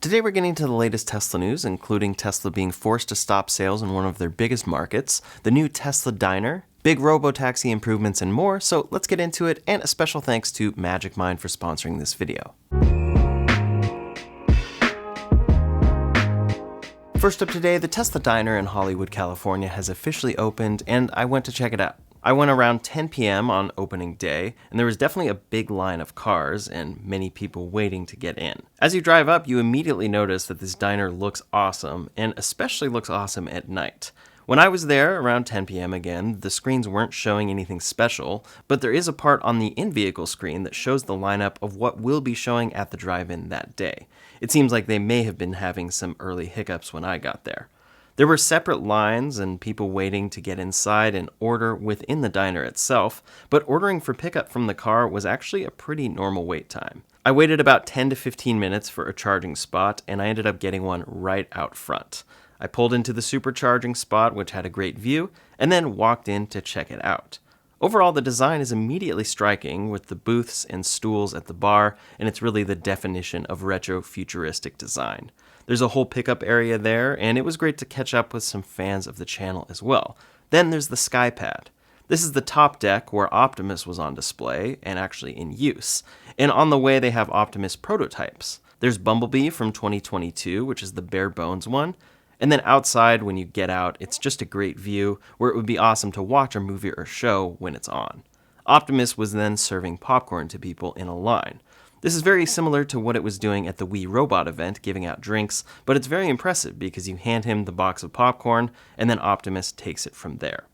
Today we're getting to the latest Tesla news, including Tesla being forced to stop sales in one of their biggest markets, the new Tesla Diner, big Robotaxi improvements, and more, so let's get into it, and a special thanks to MagicMind for sponsoring this video. First up today, the Tesla Diner in Hollywood, California has officially opened, and I went to check it out. I went around 10 p.m. on opening day, and there was definitely a big line of cars and many people waiting to get in. As you drive up, you immediately notice that this diner looks awesome, and especially looks awesome at night. When I was there around 10 p.m. again, the screens weren't showing anything special, but there is a part on the in-vehicle screen that shows the lineup of what will be showing at the drive-in that day. It seems like they may have been having some early hiccups when I got there. There were separate lines and people waiting to get inside and order within the diner itself, but ordering for pickup from the car was actually a pretty normal wait time. I waited about 10 to 15 minutes for a charging spot, and I ended up getting one right out front. I pulled into the supercharging spot, which had a great view, and then walked in to check it out. Overall, the design is immediately striking with the booths and stools at the bar, and it's really the definition of retro-futuristic design. There's a whole pickup area there, and it was great to catch up with some fans of the channel as well. Then there's the Skypad. This is the top deck where Optimus was on display, and actually in use. And on the way they have Optimus prototypes. There's Bumblebee from 2022, which is the bare bones one. And then outside, when you get out, it's just a great view where it would be awesome to watch a movie or show when it's on. Optimus was then serving popcorn to people in a line. This is very similar to what it was doing at the Wii Robot event, giving out drinks, but it's very impressive because you hand him the box of popcorn, and then Optimus takes it from there.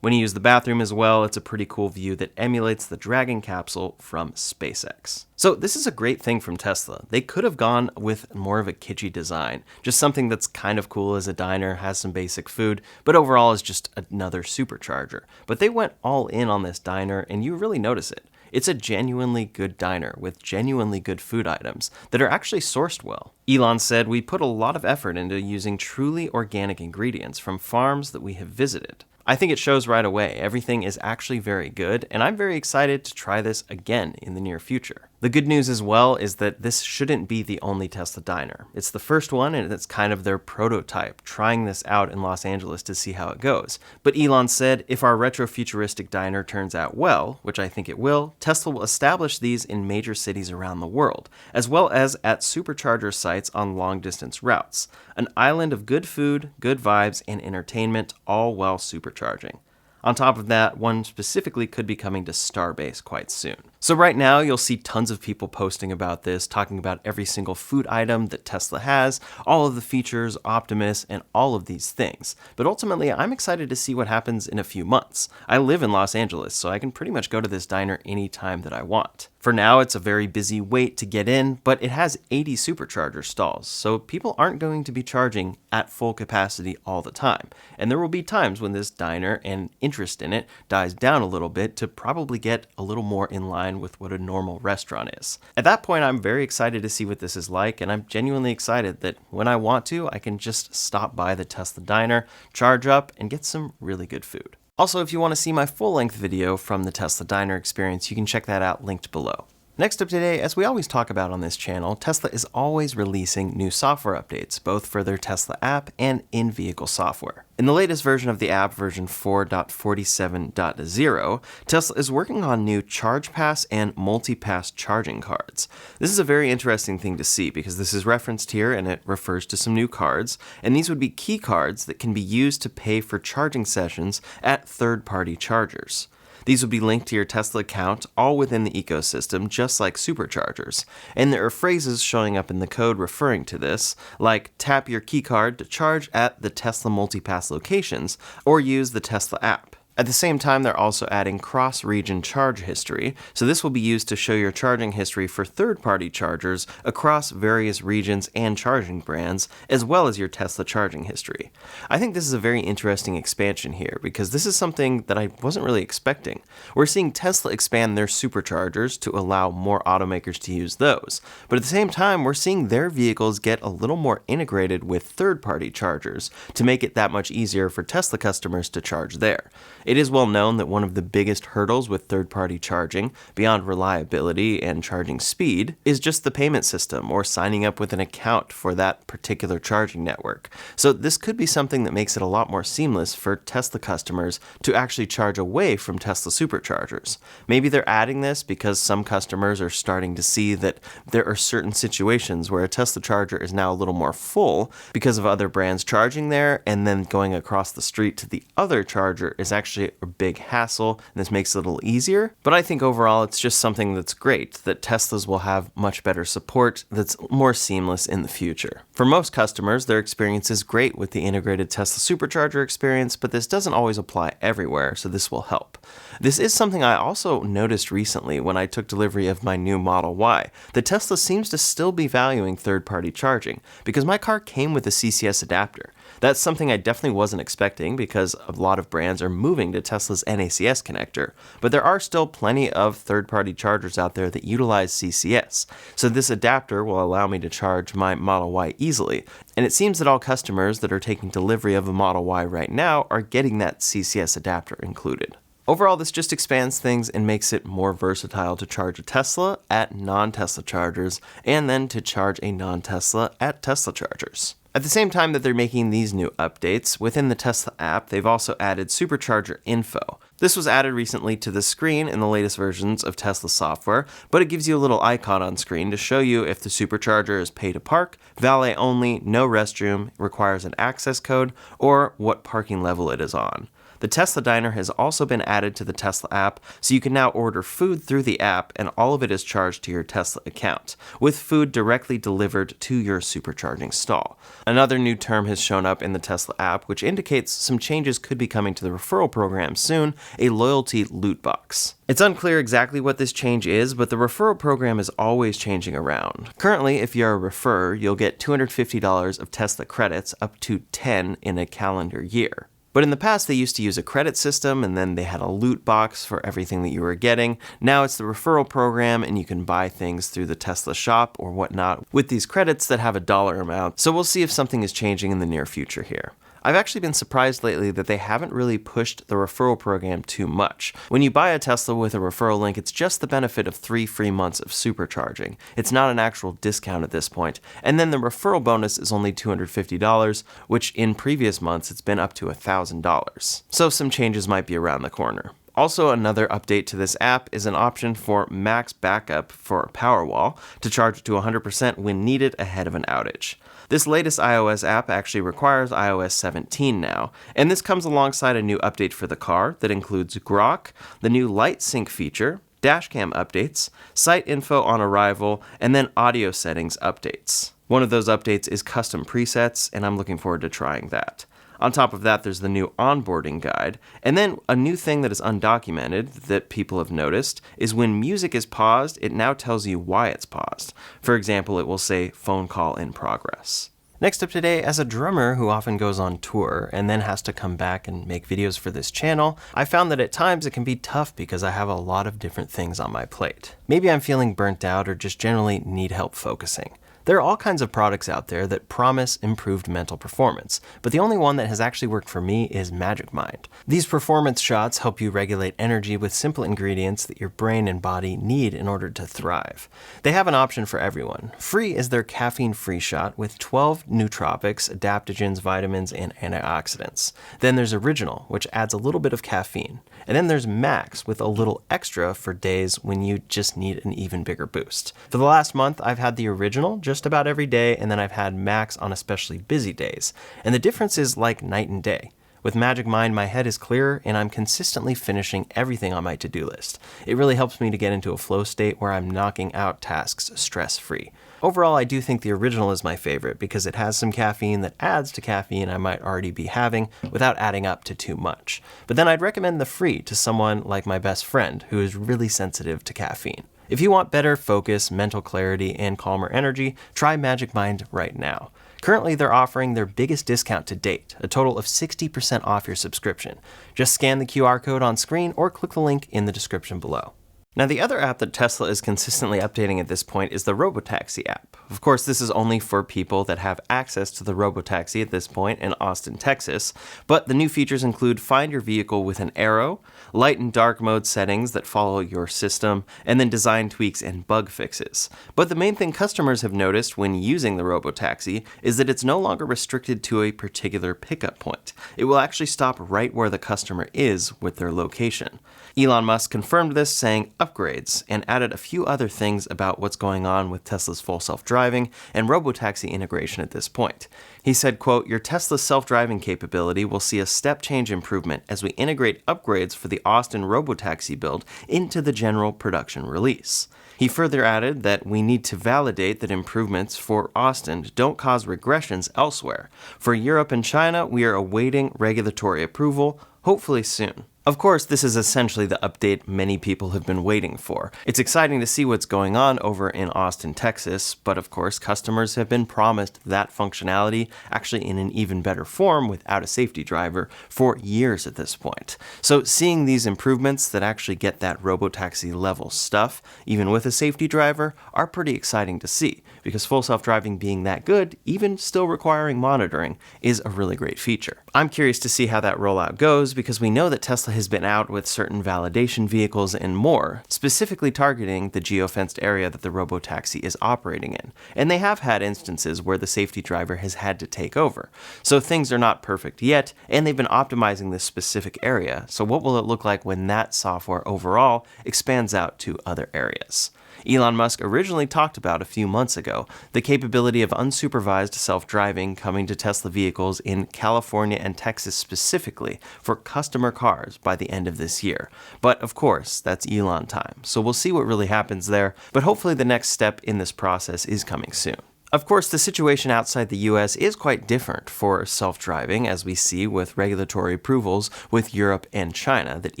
When you use the bathroom as well, it's a pretty cool view that emulates the Dragon capsule from SpaceX. So this is a great thing from Tesla. They could have gone with more of a kitschy design, just something that's kind of cool as a diner, has some basic food, but overall is just another supercharger. But they went all in on this diner, and you really notice it. It's a genuinely good diner with genuinely good food items that are actually sourced well. Elon said, "We put a lot of effort into using truly organic ingredients from farms that we have visited." I think it shows right away. Everything is actually very good, and I'm very excited to try this again in the near future. The good news as well is that this shouldn't be the only Tesla diner. It's the first one, and it's kind of their prototype, trying this out in Los Angeles to see how it goes. But Elon said, if our retro-futuristic diner turns out well, which I think it will, Tesla will establish these in major cities around the world, as well as at supercharger sites on long-distance routes. An island of good food, good vibes, and entertainment, all while supercharging. On top of that, one specifically could be coming to Starbase quite soon. So right now, you'll see tons of people posting about this, talking about every single food item that Tesla has, all of the features, Optimus, and all of these things. But ultimately, I'm excited to see what happens in a few months. I live in Los Angeles, so I can pretty much go to this diner anytime that I want. For now, it's a very busy wait to get in, but it has 80 supercharger stalls, so people aren't going to be charging at full capacity all the time. And there will be times when this diner and interest in it dies down a little bit to probably get a little more in line with what a normal restaurant is. At that point, I'm very excited to see what this is like, and I'm genuinely excited that when I want to, I can just stop by the Tesla Diner, charge up, and get some really good food. Also, if you want to see my full-length video from the Tesla Diner experience, you can check that out linked below. Next up today, as we always talk about on this channel, Tesla is always releasing new software updates, both for their Tesla app and in-vehicle software. In the latest version of the app, version 4.47.0, Tesla is working on new Charge Pass and Multi-Pass charging cards. This is a very interesting thing to see because this is referenced here and it refers to some new cards, and these would be key cards that can be used to pay for charging sessions at third-party chargers. These would be linked to your Tesla account, all within the ecosystem, just like superchargers. And there are phrases showing up in the code referring to this, like tap your keycard to charge at the Tesla Multipass locations, or use the Tesla app. At the same time, they're also adding cross-region charge history, so this will be used to show your charging history for third-party chargers across various regions and charging brands, as well as your Tesla charging history. I think this is a very interesting expansion here, because this is something that I wasn't really expecting. We're seeing Tesla expand their superchargers to allow more automakers to use those, but at the same time, we're seeing their vehicles get a little more integrated with third-party chargers to make it that much easier for Tesla customers to charge there. It is well known that one of the biggest hurdles with third-party charging, beyond reliability and charging speed, is just the payment system or signing up with an account for that particular charging network. So this could be something that makes it a lot more seamless for Tesla customers to actually charge away from Tesla superchargers. Maybe they're adding this because some customers are starting to see that there are certain situations where a Tesla charger is now a little more full because of other brands charging there, and then going across the street to the other charger is actually a big hassle, and this makes it a little easier. But I think overall it's just something that's great, that Teslas will have much better support that's more seamless in the future. For most customers, their experience is great with the integrated Tesla supercharger experience, but this doesn't always apply everywhere, so this will help. This is something I also noticed recently when I took delivery of my new Model Y, that Tesla seems to still be valuing third-party charging, because my car came with a CCS adapter. That's something I definitely wasn't expecting because a lot of brands are moving to Tesla's NACS connector, but there are still plenty of third-party chargers out there that utilize CCS, so this adapter will allow me to charge my Model Y easily, and it seems that all customers that are taking delivery of a Model Y right now are getting that CCS adapter included. Overall, this just expands things and makes it more versatile to charge a Tesla at non-Tesla chargers, and then to charge a non-Tesla at Tesla chargers. At the same time that they're making these new updates, within the Tesla app, they've also added supercharger info. This was added recently to the screen in the latest versions of Tesla software, but it gives you a little icon on screen to show you if the supercharger is pay to park, valet only, no restroom, requires an access code, or what parking level it is on. The Tesla Diner has also been added to the Tesla app, so you can now order food through the app and all of it is charged to your Tesla account, with food directly delivered to your supercharging stall. Another new term has shown up in the Tesla app, which indicates some changes could be coming to the referral program soon, a loyalty loot box. It's unclear exactly what this change is, but the referral program is always changing around. Currently, if you're a referrer, you'll get $250 of Tesla credits, up to 10 in a calendar year. But in the past, they used to use a credit system, and then they had a loot box for everything that you were getting. Now it's the referral program, and you can buy things through the Tesla shop or whatnot with these credits that have a dollar amount. So we'll see if something is changing in the near future here. I've actually been surprised lately that they haven't really pushed the referral program too much. When you buy a Tesla with a referral link, it's just the benefit of 3 free months of supercharging. It's not an actual discount at this point. And then the referral bonus is only $250, which in previous months it's been up to $1,000. So some changes might be around the corner. Also, another update to this app is an option for max backup for Powerwall to charge to 100% when needed ahead of an outage. This latest iOS app actually requires iOS 17 now, and this comes alongside a new update for the car that includes Grok, the new light sync feature, dashcam updates, site info on arrival, and then audio settings updates. One of those updates is custom presets, and I'm looking forward to trying that. On top of that, there's the new onboarding guide, and then a new thing that is undocumented that people have noticed is when music is paused, it now tells you why it's paused. For example, it will say phone call in progress. Next up today, as a drummer who often goes on tour and then has to come back and make videos for this channel, I found that at times it can be tough because I have a lot of different things on my plate. Maybe I'm feeling burnt out or just generally need help focusing. There are all kinds of products out there that promise improved mental performance, but the only one that has actually worked for me is MagBak. These performance shots help you regulate energy with simple ingredients that your brain and body need in order to thrive. They have an option for everyone. Free is their caffeine-free shot with 12 nootropics, adaptogens, vitamins, and antioxidants. Then there's Original, which adds a little bit of caffeine. And then there's Max with a little extra for days when you just need an even bigger boost. For the last month, I've had the Original just about every day, and then I've had Max on especially busy days. And the difference is like night and day. With Magic Mind, my head is clearer, and I'm consistently finishing everything on my to-do list. It really helps me to get into a flow state where I'm knocking out tasks stress-free. Overall, I do think the Original is my favorite because it has some caffeine that adds to caffeine I might already be having without adding up to too much. But then I'd recommend the Free to someone like my best friend who is really sensitive to caffeine. If you want better focus, mental clarity, and calmer energy, try Magic Mind right now. Currently, they're offering their biggest discount to date, a total of 60% off your subscription. Just scan the QR code on screen or click the link in the description below. Now, the other app that Tesla is consistently updating at this point is the Robotaxi app. Of course, this is only for people that have access to the Robotaxi at this point in Austin, Texas, but the new features include find your vehicle with an arrow, light and dark mode settings that follow your system, and then design tweaks and bug fixes. But the main thing customers have noticed when using the Robotaxi is that it's no longer restricted to a particular pickup point. It will actually stop right where the customer is with their location. Elon Musk confirmed this, saying upgrades, and added a few other things about what's going on with Tesla's full self-driving and Robotaxi integration at this point. He said, quote, "Your Tesla's self-driving capability will see a step change improvement as we integrate upgrades for the Austin Robotaxi build into the general production release." He further added that we need to validate that improvements for Austin don't cause regressions elsewhere. For Europe and China, we are awaiting regulatory approval, hopefully soon. Of course, this is essentially the update many people have been waiting for. It's exciting to see what's going on over in Austin, Texas, but of course, customers have been promised that functionality, actually in an even better form without a safety driver, for years at this point. So seeing these improvements that actually get that Robotaxi level stuff, even with a safety driver, are pretty exciting to see, because full self-driving being that good, even still requiring monitoring, is a really great feature. I'm curious to see how that rollout goes, because we know that Tesla has been out with certain validation vehicles and more, specifically targeting the geofenced area that the Robotaxi is operating in. And they have had instances where the safety driver has had to take over. So things are not perfect yet, and they've been optimizing this specific area. So what will it look like when that software overall expands out to other areas? Elon Musk originally talked about a few months ago the capability of unsupervised self-driving coming to Tesla vehicles in California and Texas specifically for customer cars by the end of this year. But of course, that's Elon time, so we'll see what really happens there, but hopefully the next step in this process is coming soon. Of course, the situation outside the US is quite different for self-driving, as we see with regulatory approvals with Europe and China that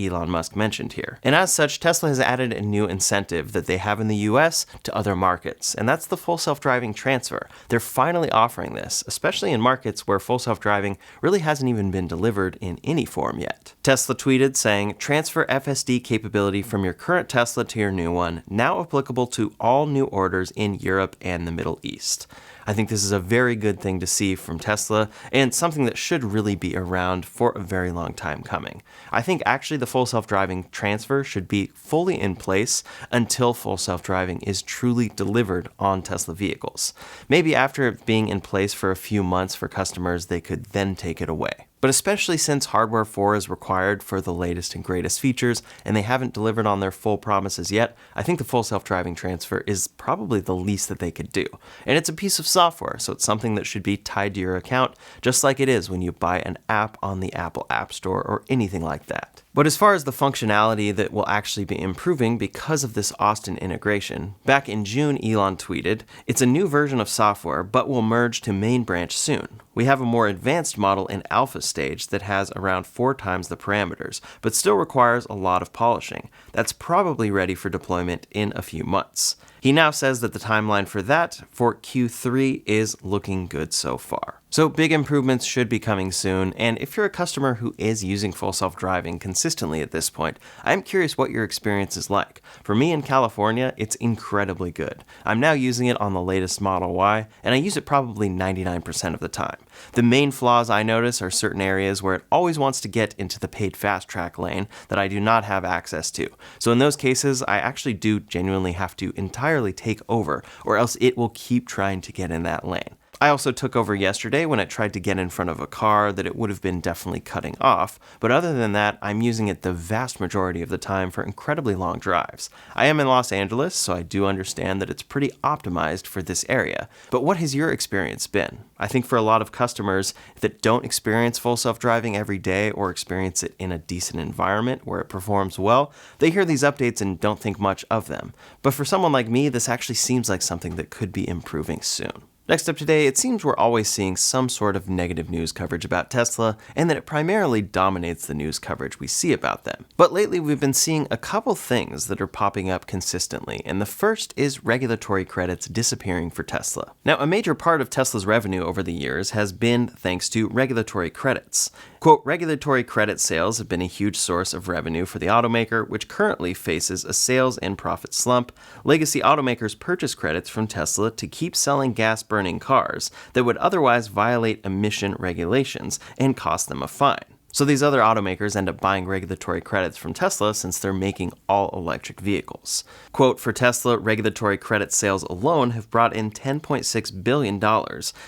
Elon Musk mentioned here. And as such, Tesla has added a new incentive that they have in the US to other markets, and that's the full self-driving transfer. They're finally offering this, especially in markets where full self-driving really hasn't even been delivered in any form yet. Tesla tweeted saying, "Transfer FSD capability from your current Tesla to your new one, now applicable to all new orders in Europe and the Middle East." I think this is a very good thing to see from Tesla, and something that should really be around for a very long time coming. I think actually the full self-driving transfer should be fully in place until full self-driving is truly delivered on Tesla vehicles. Maybe after it being in place for a few months for customers, they could then take it away. But especially since Hardware 4 is required for the latest and greatest features, and they haven't delivered on their full promises yet, I think the full self-driving transfer is probably the least that they could do. And it's a piece of software, so it's something that should be tied to your account, just like it is when you buy an app on the Apple App Store or anything like that. But as far as the functionality that will actually be improving because of this Austin integration, back in June Elon tweeted, "It's a new version of software, but will merge to main branch soon. We have a more advanced model in alpha stage that has around 4 times the parameters, but still requires a lot of polishing. That's probably ready for deployment in a few months." He now says that the timeline for that, for Q3, is looking good so far. So big improvements should be coming soon, and if you're a customer who is using full self-driving consistently at this point, I'm curious what your experience is like. For me in California, it's incredibly good. I'm now using it on the latest Model Y, and I use it probably 99% of the time. The main flaws I notice are certain areas where it always wants to get into the paid fast track lane that I do not have access to. So in those cases, I actually do genuinely have to entirely take over, or else it will keep trying to get in that lane. I also took over yesterday when it tried to get in front of a car that it would have been definitely cutting off, but other than that, I'm using it the vast majority of the time for incredibly long drives. I am in Los Angeles, so I do understand that it's pretty optimized for this area, but what has your experience been? I think for a lot of customers that don't experience full self-driving every day or experience it in a decent environment where it performs well, they hear these updates and don't think much of them. But for someone like me, this actually seems like something that could be improving soon. Next up today, it seems we're always seeing some sort of negative news coverage about Tesla, and that it primarily dominates the news coverage we see about them. But lately we've been seeing a couple things that are popping up consistently, and the first is regulatory credits disappearing for Tesla. Now, a major part of Tesla's revenue over the years has been thanks to regulatory credits. Quote, regulatory credit sales have been a huge source of revenue for the automaker, which currently faces a sales and profit slump. Legacy automakers purchase credits from Tesla to keep selling gas-burning cars that would otherwise violate emission regulations and cost them a fine. So these other automakers end up buying regulatory credits from Tesla since they're making all-electric vehicles. Quote, for Tesla, regulatory credit sales alone have brought in $10.6 billion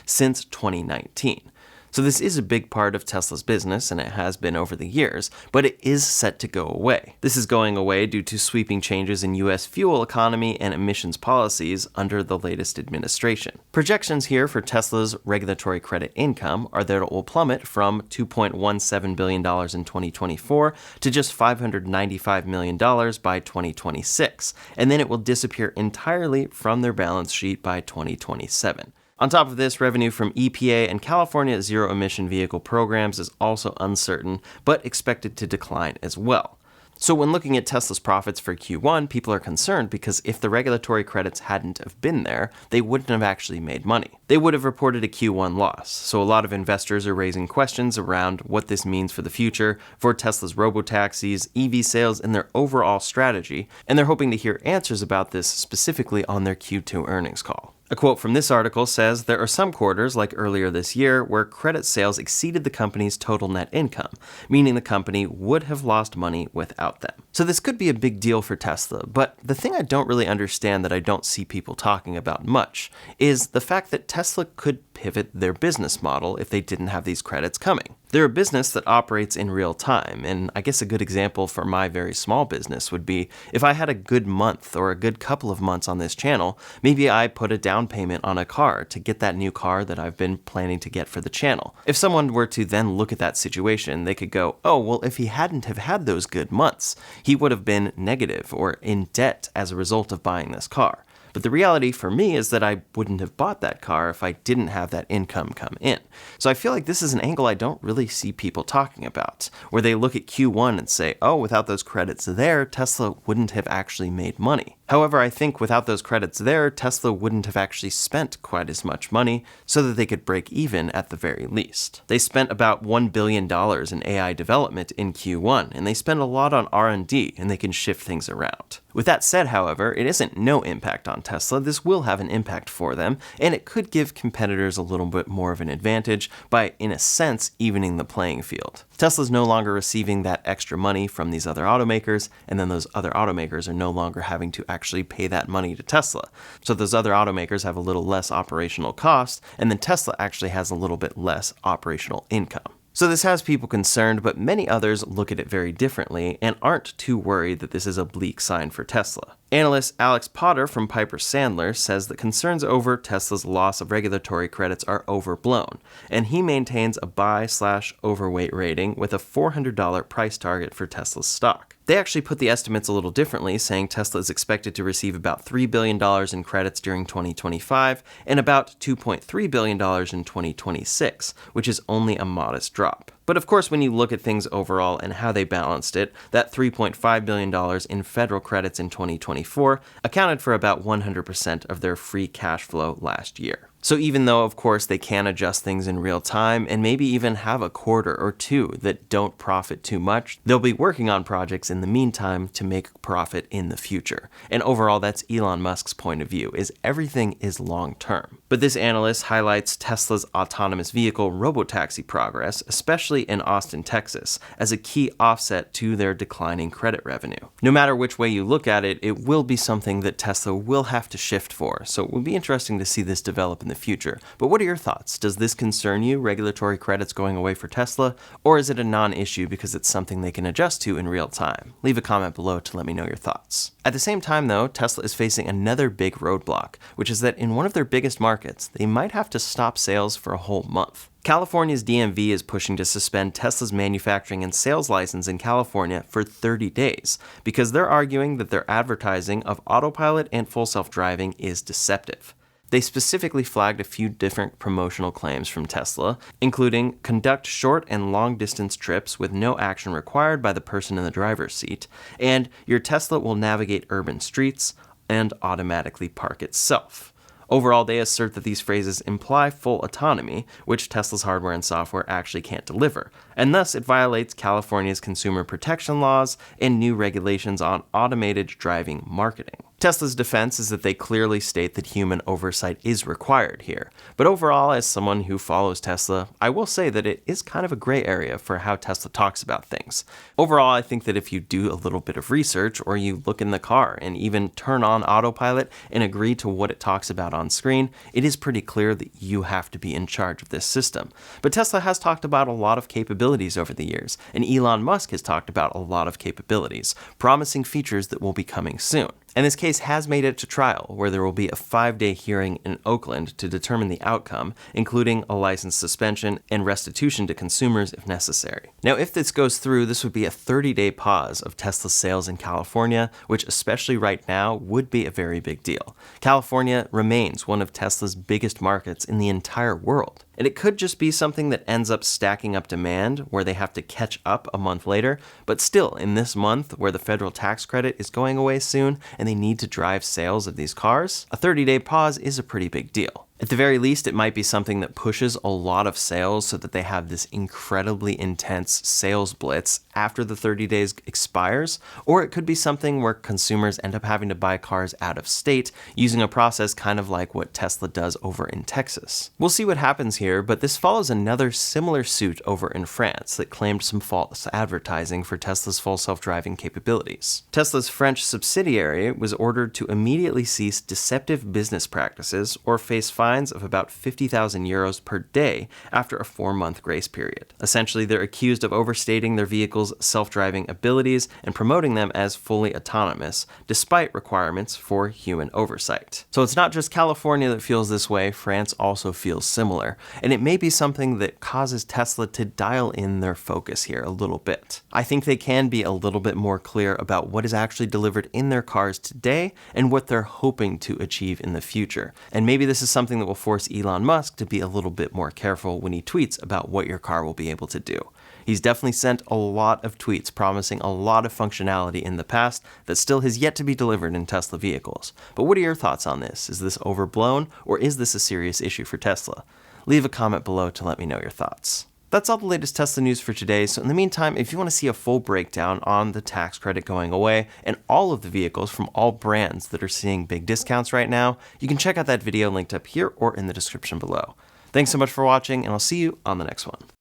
since 2019. So this is a big part of Tesla's business, and it has been over the years, but it is set to go away. This is going away due to sweeping changes in US fuel economy and emissions policies under the latest administration. Projections here for Tesla's regulatory credit income are that it will plummet from $2.17 billion in 2024 to just $595 million by 2026, and then it will disappear entirely from their balance sheet by 2027. On top of this, revenue from EPA and California zero-emission vehicle programs is also uncertain, but expected to decline as well. So when looking at Tesla's profits for Q1, people are concerned because if the regulatory credits hadn't have been there, they wouldn't have actually made money. They would have reported a Q1 loss. So a lot of investors are raising questions around what this means for the future, for Tesla's robotaxis, EV sales, and their overall strategy, and they're hoping to hear answers about this specifically on their Q2 earnings call. A quote from this article says, there are some quarters, like earlier this year, where credit sales exceeded the company's total net income, meaning the company would have lost money without them. So this could be a big deal for Tesla, but the thing I don't really understand that I don't see people talking about much is the fact that Tesla could pivot their business model if they didn't have these credits coming. They're a business that operates in real time, and I guess a good example for my very small business would be if I had a good month or a good couple of months on this channel, maybe I put a down payment on a car to get that new car that I've been planning to get for the channel. If someone were to then look at that situation, they could go, oh, well, if he hadn't have had those good months, he would have been negative or in debt as a result of buying this car. But the reality for me is that I wouldn't have bought that car if I didn't have that income come in. So I feel like this is an angle I don't really see people talking about, where they look at Q1 and say, oh, without those credits there, Tesla wouldn't have actually made money. However, I think without those credits there, Tesla wouldn't have actually spent quite as much money so that they could break even at the very least. They spent about $1 billion in AI development in Q1, and they spend a lot on R&D, and they can shift things around. With that said, however, it isn't no impact on Tesla. This will have an impact for them, and it could give competitors a little bit more of an advantage by, in a sense, evening the playing field. Tesla's no longer receiving that extra money from these other automakers, and then those other automakers are no longer having to actually pay that money to Tesla. So those other automakers have a little less operational cost, and then Tesla actually has a little bit less operational income. So this has people concerned, but many others look at it very differently and aren't too worried that this is a bleak sign for Tesla. Analyst Alex Potter from Piper Sandler says that concerns over Tesla's loss of regulatory credits are overblown, and he maintains a buy/overweight rating with a $400 price target for Tesla's stock. They actually put the estimates a little differently, saying Tesla is expected to receive about $3 billion in credits during 2025 and about $2.3 billion in 2026, which is only a modest drop. But of course, when you look at things overall and how they balanced it, that $3.5 billion in federal credits in 2024 accounted for about 100% of their free cash flow last year. So even though, of course, they can adjust things in real time and maybe even have a quarter or two that don't profit too much, they'll be working on projects in the meantime to make profit in the future. And overall, that's Elon Musk's point of view, is everything is long term. But this analyst highlights Tesla's autonomous vehicle Robotaxi progress, especially in Austin, Texas, as a key offset to their declining credit revenue. No matter which way you look at it, it will be something that Tesla will have to shift for, so it will be interesting to see this develop in the future. But what are your thoughts? Does this concern you, regulatory credits going away for Tesla, or is it a non-issue because it's something they can adjust to in real time? Leave a comment below to let me know your thoughts. At the same time though, Tesla is facing another big roadblock, which is that in one of their biggest markets, they might have to stop sales for a whole month. California's DMV is pushing to suspend Tesla's manufacturing and sales license in California for 30 days because they're arguing that their advertising of autopilot and full self-driving is deceptive. They specifically flagged a few different promotional claims from Tesla, including conduct short and long distance trips with no action required by the person in the driver's seat, and your Tesla will navigate urban streets and automatically park itself. Overall, they assert that these phrases imply full autonomy, which Tesla's hardware and software actually can't deliver, and thus it violates California's consumer protection laws and new regulations on automated driving marketing. Tesla's defense is that they clearly state that human oversight is required here, but overall, as someone who follows Tesla, I will say that it is kind of a gray area for how Tesla talks about things. Overall, I think that if you do a little bit of research, or you look in the car and even turn on autopilot and agree to what it talks about on screen, it is pretty clear that you have to be in charge of this system. But Tesla has talked about a lot of capabilities over the years, and Elon Musk has talked about a lot of capabilities, promising features that will be coming soon. And this case has made it to trial, where there will be a 5-day hearing in Oakland to determine the outcome, including a license suspension and restitution to consumers if necessary. Now, if this goes through, this would be a 30-day pause of Tesla sales in California, which especially right now would be a very big deal. California remains one of Tesla's biggest markets in the entire world. And it could just be something that ends up stacking up demand, where they have to catch up a month later, but still, in this month, where the federal tax credit is going away soon, and they need to drive sales of these cars, a 30-day pause is a pretty big deal. At the very least, it might be something that pushes a lot of sales so that they have this incredibly intense sales blitz after the 30 days expires, or it could be something where consumers end up having to buy cars out of state using a process kind of like what Tesla does over in Texas. We'll see what happens here, but this follows another similar suit over in France that claimed some false advertising for Tesla's full self-driving capabilities. Tesla's French subsidiary was ordered to immediately cease deceptive business practices or face fines of about 50,000 euros per day after a 4-month grace period. Essentially, they're accused of overstating their vehicles' self-driving abilities and promoting them as fully autonomous, despite requirements for human oversight. So it's not just California that feels this way, France also feels similar, and it may be something that causes Tesla to dial in their focus here a little bit. I think they can be a little bit more clear about what is actually delivered in their cars today and what they're hoping to achieve in the future. And maybe this is something that will force Elon Musk to be a little bit more careful when he tweets about what your car will be able to do. He's definitely sent a lot of tweets promising a lot of functionality in the past that still has yet to be delivered in Tesla vehicles. But what are your thoughts on this? Is this overblown, or is this a serious issue for Tesla? Leave a comment below to let me know your thoughts. That's all the latest Tesla news for today, so in the meantime, if you want to see a full breakdown on the tax credit going away and all of the vehicles from all brands that are seeing big discounts right now, you can check out that video linked up here or in the description below. Thanks so much for watching, and I'll see you on the next one.